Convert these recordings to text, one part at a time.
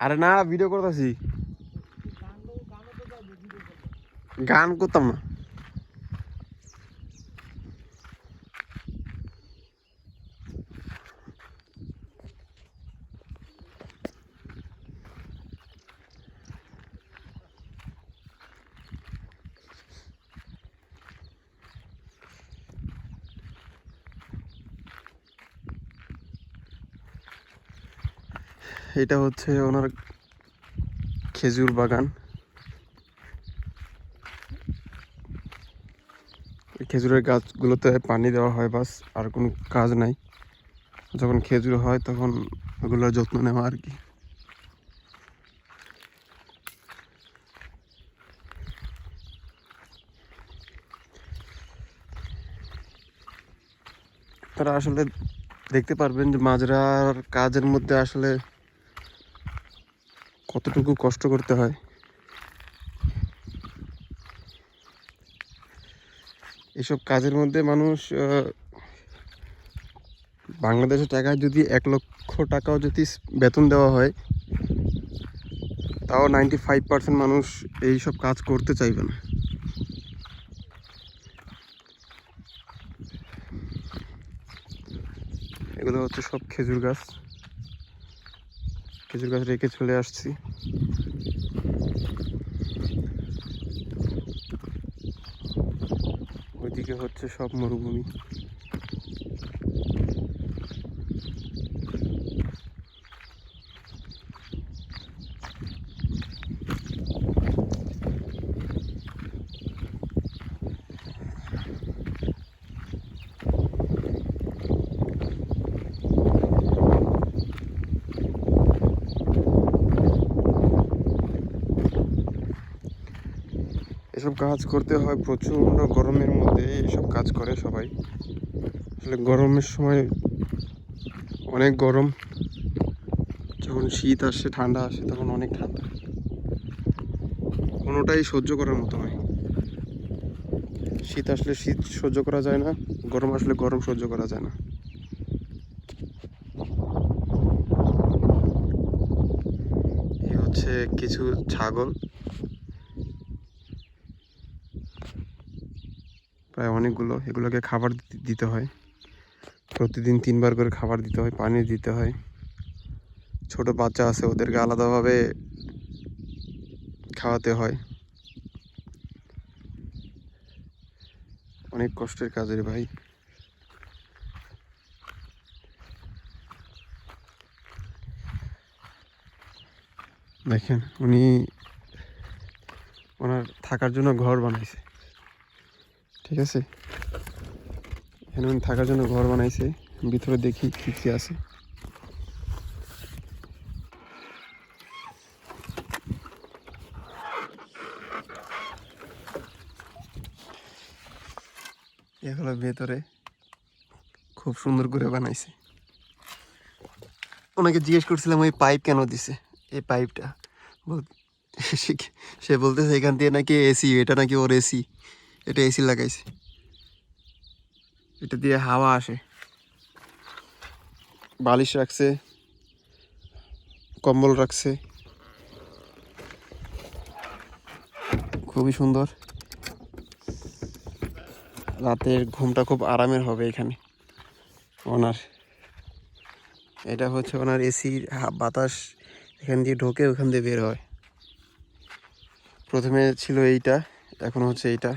আরে না, ভিডিও করতেছি। গান করতাম না। এটা হচ্ছে ওনার খেজুর বাগান। এই খেজুরের গাছগুলোতে পানি দেওয়া হয়, বাস আর কোনো কাজ নাই। যখন খেজুর হয় তখন ওগুলোর যত্ন নেওয়া আর কি। তারা আসলে দেখতে পারবেন যে মাজরার কাজের মধ্যে আসলে কতটুকু কষ্ট করতে হয়। এসব কাজের মধ্যে মানুষ বাংলাদেশের টাকায় যদি 1,00,000 টাকাও যদি বেতন দেওয়া হয়, তাও 95% মানুষ এইসব কাজ করতে চাইবে না। এগুলো হচ্ছে সব খেজুর গাছ। খেজুর গাছ রেখে চলে আসছি। ওইদিকে হচ্ছে সব মরুভূমি। এসব কাজ করতে হয় প্রচণ্ড গরমের মধ্যে। এসব কাজ করে সবাই। আসলে গরমের সময় অনেক গরম, যখন শীত আসে ঠান্ডা আসে তখন অনেক ঠান্ডা। কোনোটাই সহ্য করার মতো নয়। শীত আসলে শীত সহ্য করা যায় না, গরম আসলে গরম সহ্য করা যায় না। এই হচ্ছে কিছু ছাগল, প্রায় অনেকগুলো। এগুলোকে খাবার দিতে হয়, প্রতিদিন 3 বার করে খাবার দিতে হয়, পানি দিতে হয়। ছোট বাচ্চা আছে, ওদেরকে আলাদাভাবে খাওয়াতে হয়। অনেক কষ্টের কাজ রে ভাই। দেখেন, উনি ওনার থাকার জন্য ঘর বানাইছে, ঠিক আছে? এখানে উনি থাকার জন্য ঘর বানাইছে। ভিতরে দেখি কি কি আছে। এগুলো ভেতরে খুব সুন্দর করে বানাইছে। ওনাকে জিজ্ঞেস করছিলাম ওই পাইপ কেন দিছে, এই পাইপটা সে বলতেছে এখান দিয়ে নাকি এসি, এটা নাকি ওর এসি, এটা এসি লাগাইছে, এটা দিয়ে হাওয়া আসে। বালিশ রাখছে, কম্বল রাখছে, খুবই সুন্দর। রাতের ঘুমটা খুব আরামের হবে এখানে ওনার। এটা হচ্ছে ওনার এসির বাতাস এখান দিয়ে ঢোকে, ওখান দিয়ে বের হয়। প্রথমে ছিল এইটা, এখন হচ্ছে এইটা।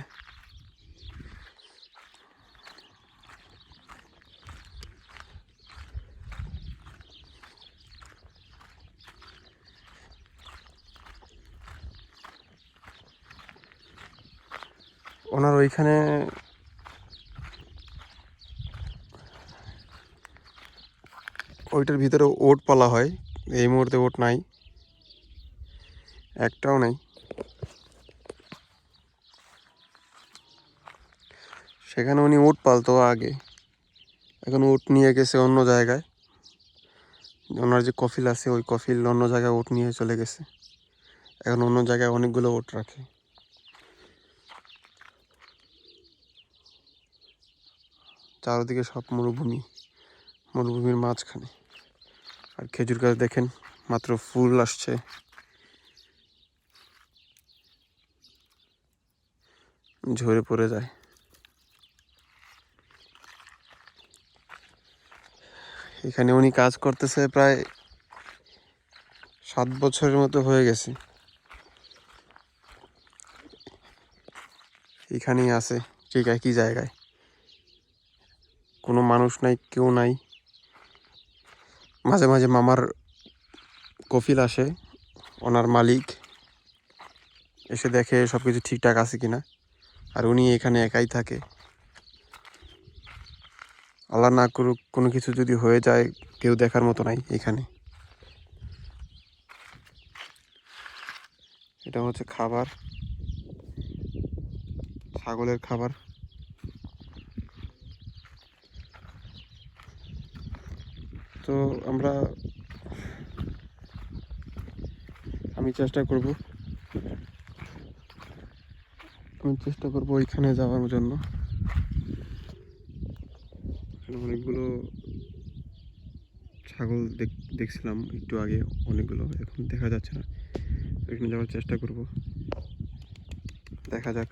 ওনার ওইখানে ওইটার ভিতরে ওট পালা হয়। এই মুহূর্তে ওট নাই, একটাও নাই। সেখানে উনি উট পালতো আগে, এখন উট নিয়ে গেছে অন্য জায়গায়। ওনার যে কফিল আছে, ওই কফিল অন্য জায়গায় উট নিয়ে চলে গেছে। এখন অন্য জায়গায় অনেকগুলো উট রাখে। চারদিকে সব মরুভূমি, মরুভূমির মাঝখানে। আর খেজুর গাছ দেখেন মাত্র ফুল আসছে। ঝরে পড়ে যায়। এখানে উনি কাজ করতেছে প্রায় 7 বছরের মতো হয়ে গেছে। এখানেই আছে, ঠিক একই জায়গায়। কোনো মানুষ নাই, কেউ নাই। মাঝে মাঝে মামার কফিল আসে, ওনার মালিক এসে দেখে সব কিছু ঠিকঠাক আছে কিনা। আর উনি এখানে একাই থাকে। আল্লাহ না করুক কোনো কিছু যদি হয়ে যায়, কেউ দেখার মতো নাই এখানে। এটা হচ্ছে খাবার, ছাগলের খাবার। তো আমি চেষ্টা করব ওইখানে যাওয়ার জন্য। এখানে অনেকগুলো ছাগল দেখছিলাম একটু আগে, অনেকগুলো, এখন দেখা যাচ্ছে না। এখানে যাওয়ার চেষ্টা করব, দেখা যাক।